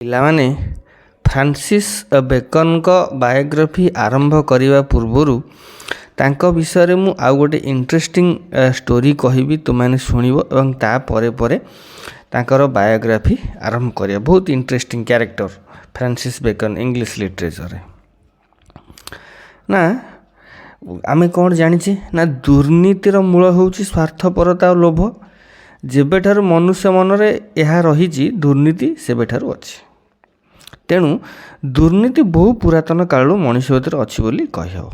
ପିଲାମାନେ Francis ବେକନ୍ଙ୍କ biography ଆରମ୍ଭ କରିବା ପୂର୍ବରୁ ତାଙ୍କ ବିଷୟରେ ମୁଁ ଆଉ ଗୋଟେ ଇଣ୍ଟରେଷ୍ଟିଂ ଷ୍ଟୋରି କହିବି, ତୁମମାନେ ଶୁଣିବ ଏବଂ ତାପରେ ପରେ ତାଙ୍କର ବାୟୋଗ୍ରାଫି ଆରମ୍ଭ କରିବା। ବହୁତ interesting character Francis Bacon English ଲିଟରେଚରରେ। ନା ଆମେ କ'ଣ ଜାଣିଛେ ନା ଦୁର୍ନୀତିର ମୂଳ ହେଉଛି ସ୍ୱାର୍ଥପରତା ଓ ଲୋଭ। ଯେବେଠାରୁ ମନୁଷ୍ୟ ମନରେ ଏହା ରହିଛି ଦୁର୍ନୀତି ସେବେଠାରୁ ଅଛି। ତେଣୁ ଦୁର୍ନୀତି ବହୁ ପୁରାତନ କାଳରୁ ମଣିଷ ଭିତରେ ଅଛି ବୋଲି କହିହେବ।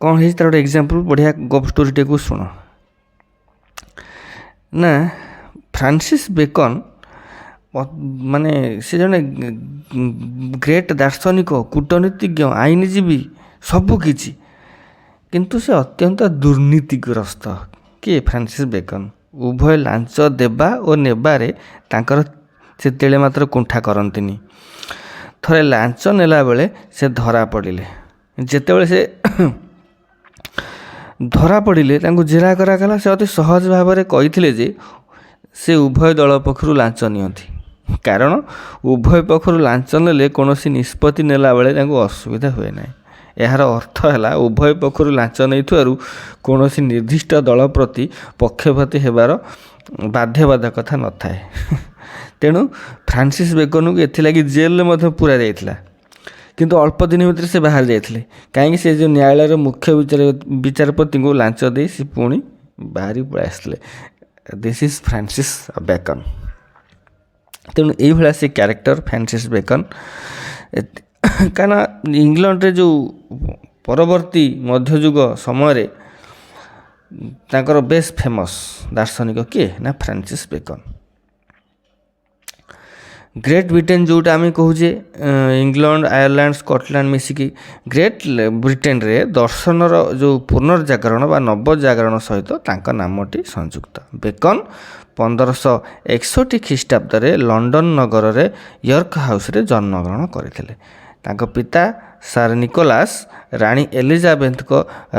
କ'ଣ ହେଇଛି ତାର ଗୋଟେ ଏକ୍ଜାମ୍ପଲ୍, ବଢ଼ିଆ ଗପ୍ ଷ୍ଟୋରିଟିକୁ ଶୁଣ। ନା ଫ୍ରାନ୍ସିସ୍ ବେକନ୍ ମାନେ ସେ ଜଣେ ଗ୍ରେଟ୍ ଦାର୍ଶନିକ, କୂଟନୀତିଜ୍ଞ, ଆଇନଜୀବୀ, ସବୁକିଛି, କିନ୍ତୁ ସେ ଅତ୍ୟନ୍ତ ଦୁର୍ନୀତିଗ୍ରସ୍ତ। କିଏ? Francis bacon. ଉଭୟ ଲାଞ୍ଚ ଦେବା ଓ ନେବାରେ ତାଙ୍କର ସେତେବେଳେ ମାତ୍ର କୁଣ୍ଠା କରନ୍ତିନି। ଥରେ ଲାଞ୍ଚ ନେଲା ବେଳେ ସେ ଧରା ପଡ଼ିଲେ। ଯେତେବେଳେ ସେ ଧରା ପଡ଼ିଲେ ତାଙ୍କୁ ଜେରା କରାଗଲା। ସେ ଅତି ସହଜ ଭାବରେ କହିଥିଲେ ଯେ ସେ ଉଭୟ ଦଳ ପକ୍ଷରୁ ଲାଞ୍ଚ ନିଅନ୍ତି, କାରଣ ଉଭୟ ପକ୍ଷରୁ ଲାଞ୍ଚ ନେଲେ କୌଣସି ନିଷ୍ପତ୍ତି ନେଲା ବେଳେ ତାଙ୍କୁ ଅସୁବିଧା ହୁଏ ନାହିଁ। ଏହାର ଅର୍ଥ ହେଲା ଉଭୟ ପକ୍ଷରୁ ଲାଞ୍ଚ ନେଇଥିବାରୁ କୌଣସି ନିର୍ଦ୍ଦିଷ୍ଟ ଦଳ ପ୍ରତି ପକ୍ଷପାତୀ ହେବାର ବାଧ୍ୟବାଧକତା ନଥାଏ। ତେଣୁ ଫ୍ରାନ୍ସିସ୍ ବେକନ୍ଙ୍କୁ ଏଥିଲାଗି ଜେଲରେ ମଧ୍ୟ ପୁରା ଯାଇଥିଲା, କିନ୍ତୁ ଅଳ୍ପ ଦିନ ଭିତରେ ସେ ବାହାରି ଯାଇଥିଲେ। କାହିଁକି? ସେ ଯେଉଁ ନ୍ୟାୟାଳୟର ମୁଖ୍ୟ ବିଚାରପତିଙ୍କୁ ଲାଞ୍ଚ ଦେଇ ସେ ପୁଣି ବାହାରି ପଳାଇ ଆସିଥିଲେ। This is Francis bacon. ତେଣୁ ଏଇଭଳିଆ ସେ କ୍ୟାରେକ୍ଟର ଫ୍ରାନ୍ସିସ୍ ବେକନ୍। କାରଣ ଇଂଲଣ୍ଡରେ ଯେଉଁ ପରବର୍ତ୍ତୀ ମଧ୍ୟଯୁଗ ସମୟରେ ତାଙ୍କର ବେଶ୍ ଫେମସ୍ ଦାର୍ଶନିକ କିଏ? ନା ଫ୍ରାନ୍ସିସ୍ ବେକନ୍। ଗ୍ରେଟ୍ ବ୍ରିଟେନ୍ ଯେଉଁଟା ଆମେ କହୁଛେ ଇଂଲଣ୍ଡ, ଆୟାରଲାଣ୍ଡ, ସ୍କଟଲ୍ୟାଣ୍ଡ ମିଶିକି, ଗ୍ରେଟ୍ ବ୍ରିଟେନ୍ରେ ଦର୍ଶନର ଯେଉଁ ପୁନର୍ଜାଗରଣ ବା ନବଜାଗରଣ ସହିତ ତାଙ୍କ ନାମଟି ସଂଯୁକ୍ତ। ବେକନ୍ 1561 ଖ୍ରୀଷ୍ଟାବ୍ଦରେ ଲଣ୍ଡନ ନଗରରେ ୟର୍କ ହାଉସରେ ଜନ୍ମଗ୍ରହଣ କରିଥିଲେ। ତାଙ୍କ ପିତା ସାର୍ ନିକୋଲାସ୍ ରାଣୀ ଏଲିଜାବେଥଙ୍କ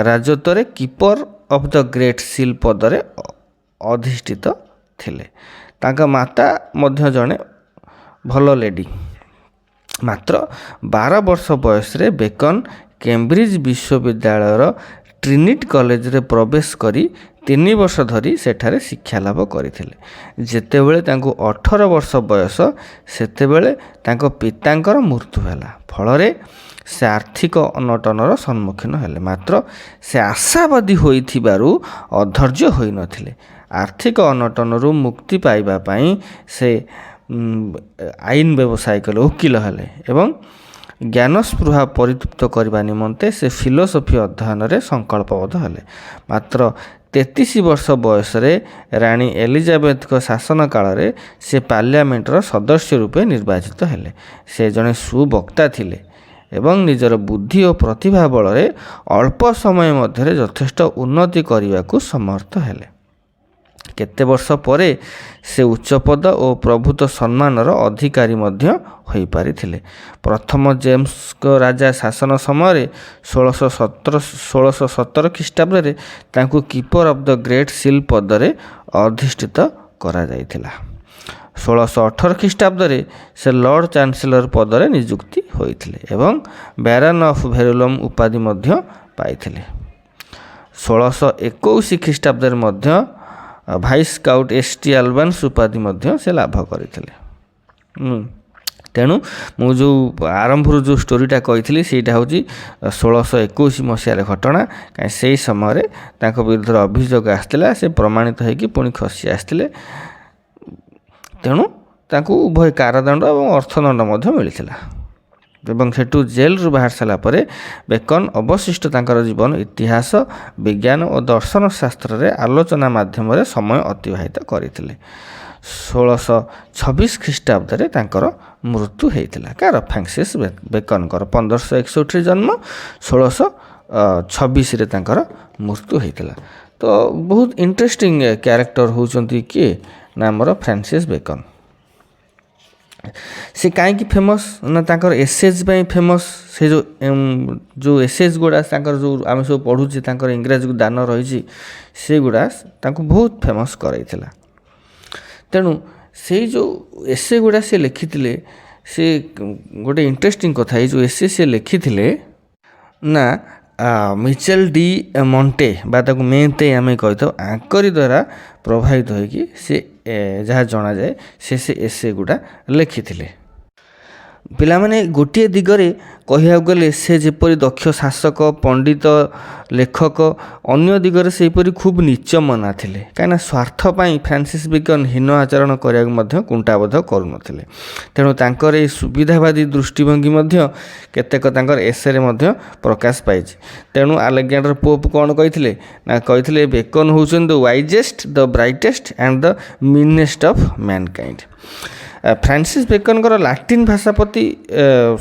ରାଜତ୍ୱରେ keeper of the great seal ପଦରେ ଅଧିଷ୍ଠିତ ଥିଲେ। ତାଙ୍କ ମାତା ମଧ୍ୟ ଜଣେ ଭଲ ଲେଡି। ମାତ୍ର 12 ବର୍ଷ ବୟସରେ ବେକନ୍ କେମ୍ବ୍ରିଜ୍ ବିଶ୍ୱବିଦ୍ୟାଳୟର ଟ୍ରିନିଟି କଲେଜରେ ପ୍ରବେଶ କରି 3 ବର୍ଷ ଧରି ସେଠାରେ ଶିକ୍ଷାଲାଭ କରିଥିଲେ। ଯେତେବେଳେ ତାଙ୍କୁ 18 ବର୍ଷ ବୟସ ସେତେବେଳେ ତାଙ୍କ ପିତାଙ୍କର ମୃତ୍ୟୁ ହେଲା। ଫଳରେ ସେ ଆର୍ଥିକ ଅନଟନର ସମ୍ମୁଖୀନ ହେଲେ। ମାତ୍ର ସେ ଆଶାବାଦୀ ହୋଇଥିବାରୁ ଅଧୈର୍ଯ୍ୟ ହୋଇନଥିଲେ। ଆର୍ଥିକ ଅନଟନରୁ ମୁକ୍ତି ପାଇବା ପାଇଁ ସେ ଆଇନ ବ୍ୟବସାୟ କଲେ, ଓକିଲ ହେଲେ ଏବଂ ଜ୍ଞାନସ୍ପୃହା ପରିତୃପ୍ତ କରିବା ନିମନ୍ତେ ସେ ଫିଲୋସଫି ଅଧ୍ୟୟନରେ ସଂକଳ୍ପବଦ୍ଧ ହେଲେ। ମାତ୍ର 33 ବର୍ଷ ବୟସରେ ରାଣୀ ଏଲିଜାବେଥଙ୍କ ଶାସନ କାଳରେ ସେ ପାର୍ଲିଆମେଣ୍ଟର ସଦସ୍ୟ ରୂପେ ନିର୍ବାଚିତ ହେଲେ। ସେ ଜଣେ ସୁବକ୍ତା ଥିଲେ ଏବଂ ନିଜର ବୁଦ୍ଧି ଓ ପ୍ରତିଭା ବଳରେ ଅଳ୍ପ ସମୟ ମଧ୍ୟରେ ଯଥେଷ୍ଟ ଉନ୍ନତି କରିବାକୁ ସମର୍ଥ ହେଲେ। କେତେ ବର୍ଷ ପରେ ସେ ଉଚ୍ଚପଦ ଓ ପ୍ରଭୂତ ସମ୍ମାନର ଅଧିକାରୀ ମଧ୍ୟ ହୋଇପାରିଥିଲେ। ପ୍ରଥମ ଜେମ୍ସଙ୍କ ରାଜା ଶାସନ ସମୟରେ 1617 ଖ୍ରୀଷ୍ଟାବ୍ଦରେ ତାଙ୍କୁ keeper of the great seal ପଦରେ ଅଧିଷ୍ଠିତ କରାଯାଇଥିଲା। 1618 ଖ୍ରୀଷ୍ଟାବ୍ଦରେ ସେ ଲର୍ଡ଼ ଚାନ୍ସେଲର ପଦରେ ନିଯୁକ୍ତି ହୋଇଥିଲେ ଏବଂ ବ୍ୟାରନ୍ ଅଫ୍ ଭେରୁଲମ୍ ଉପାଧି ମଧ୍ୟ ପାଇଥିଲେ। 1621 ଖ୍ରୀଷ୍ଟାବ୍ଦରେ ମଧ୍ୟ ଭାଇସ୍କାଉଟ୍ ଏସ୍.ଟି. ଆଲବାନ୍ସ ଉପାଧି ମଧ୍ୟ ସେ ଲାଭ କରିଥିଲେ। ତେଣୁ ମୁଁ ଯେଉଁ ଆରମ୍ଭରୁ ଯେଉଁ ଷ୍ଟୋରିଟା କହିଥିଲି ସେଇଟା ହେଉଛି 1621 ମସିହାର ଘଟଣା। କାହିଁ ସେହି ସମୟରେ ତାଙ୍କ ବିରୁଦ୍ଧରେ ଅଭିଯୋଗ ଆସିଥିଲା, ସେ ପ୍ରମାଣିତ ହୋଇକି ପୁଣି ଖସି ଆସିଥିଲେ। ତେଣୁ ତାଙ୍କୁ ଉଭୟ କାରାଦଣ୍ଡ ଏବଂ ଅର୍ଥଦଣ୍ଡ ମଧ୍ୟ ମିଳିଥିଲା ଏବଂ ସେଠୁ ଜେଲରୁ ବାହାରି ସାରିଲା ପରେ ବେକନ୍ ଅବଶିଷ୍ଟ ତାଙ୍କର ଜୀବନ ଇତିହାସ, ବିଜ୍ଞାନ ଓ ଦର୍ଶନ ଶାସ୍ତ୍ରରେ ଆଲୋଚନା ମାଧ୍ୟମରେ ସମୟ ଅତିବାହିତ କରିଥିଲେ। 1626 ଖ୍ରୀଷ୍ଟାବ୍ଦରେ ତାଙ୍କର ମୃତ୍ୟୁ ହୋଇଥିଲା। କାହାର? ଫ୍ରାନ୍ସିସ୍ ବେକନ୍ଙ୍କର। 1561ରେ ଜନ୍ମ, 1626ରେ ତାଙ୍କର ମୃତ୍ୟୁ ହୋଇଥିଲା। ତ ବହୁତ ଇଣ୍ଟରେଷ୍ଟିଂ କ୍ୟାରେକ୍ଟର ହେଉଛନ୍ତି କିଏ? ନା ଆମର ଫ୍ରାନ୍ସିସ୍ ବେକନ୍। ସେ କାହିଁକି ଫେମସ୍? ନା ତାଙ୍କର ଏସେଜ୍ ପାଇଁ ଫେମସ୍। ସେ ଯେଉଁ ଏସେଜ୍ ଗୁଡ଼ା ତାଙ୍କର ଯେଉଁ ଆମେ ସବୁ ପଢ଼ୁଛେ ତାଙ୍କର ଇଂରାଜୀକୁ ଦାନ ରହିଛି, ସେଗୁଡ଼ା ତାଙ୍କୁ ବହୁତ ଫେମସ୍ କରାଇଥିଲା। ତେଣୁ ସେଇ ଯେଉଁ ଏସେ ଗୁଡ଼ା ସେ ଲେଖିଥିଲେ ସେ ଗୋଟେ ଇଣ୍ଟରେଷ୍ଟିଂ କଥା ଏଇ ଯେଉଁ ଏସେ ସେ ଲେଖିଥିଲେ ନା ମିଚେଲ ଡି ମଣ୍ଟେ ବା ତାକୁ ମେନ୍ତେ ଆମେ କହିଥାଉ ଆଙ୍କରି ଦ୍ୱାରା ପ୍ରଭାବିତ ହୋଇକି ସେ ଯାହା ଜଣାଯାଏ ସେ ଏସେ ଗୁଡ଼ା ଲେଖିଥିଲେ। ପିଲାମାନେ ଗୋଟିଏ ଦିଗରେ କହିବାକୁ ଗଲେ ସେ ଯେପରି ଦକ୍ଷ ଶାସକ ପଣ୍ଡିତ ଲେଖକ ଅନ୍ୟ ଦିଗରେ ସେହିପରି ଖୁବ୍ ନୀଚ ମନା ଥିଲେ। କାହିଁକିନା ସ୍ୱାର୍ଥ ପାଇଁ ଫ୍ରାନ୍ସିସ୍ ବେକନ୍ ହୀନ ଆଚରଣ କରିବାକୁ ମଧ୍ୟ କୁଣ୍ଠାବୋଧ କରୁନଥିଲେ। ତେଣୁ ତାଙ୍କର ଏହି ସୁବିଧାବାଦୀ ଦୃଷ୍ଟିଭଙ୍ଗୀ ମଧ୍ୟ କେତେକ ତାଙ୍କର ଏସେରେ ମଧ୍ୟ ପ୍ରକାଶ ପାଇଛି। ତେଣୁ ଆଲେକ୍ଜାଣ୍ଡର ପୋପ୍ କ'ଣ କହିଥିଲେ ନା କହିଥିଲେ ବେକନ୍ ହେଉଛନ୍ତି the wisest the brightest and the meanest of mankind. Francis ବେକନ୍ଙ୍କର ଲାଟିନ୍ ଭାଷା ପ୍ରତି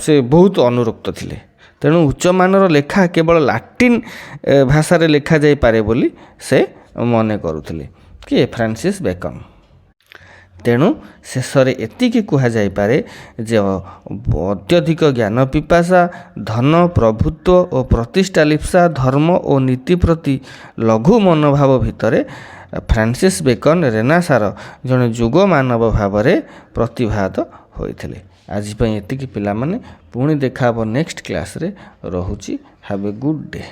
ସେ ବହୁତ ଅନୁରକ୍ତ ଥିଲେ। ତେଣୁ ଉଚ୍ଚମାନର ଲେଖା କେବଳ ଲାଟିନ୍ ଭାଷାରେ ଲେଖାଯାଇପାରେ ବୋଲି ସେ ମନେ କରୁଥିଲେ କିଏ ଫ୍ରାନ୍ସିସ୍ ବେକନ୍। ତେଣୁ ଶେଷରେ ଏତିକି କୁହାଯାଇପାରେ ଯେ ଅତ୍ୟଧିକ ଜ୍ଞାନ ପିପାସା ଧନ ପ୍ରଭୁତ୍ୱ ଓ ପ୍ରତିଷ୍ଠା ଲିପ୍ସା ଧର୍ମ ଓ ନୀତି ପ୍ରତି ଲଘୁ ମନୋଭାବ ଭିତରେ ଫ୍ରାନ୍ସିସ୍ ବେକନ୍ ରେନାସାର ଜଣେ ଯୁଗ ମାନବ ଭାବରେ ପ୍ରତିଭାତ ହୋଇଥିଲେ। ଆଜି ପାଇଁ ଏତିକି ପିଲାମାନେ, ପୁଣି ଦେଖା ହେବ ନେକ୍ସଟ କ୍ଲାସ୍ରେ। ରହୁଛି। Have a good day.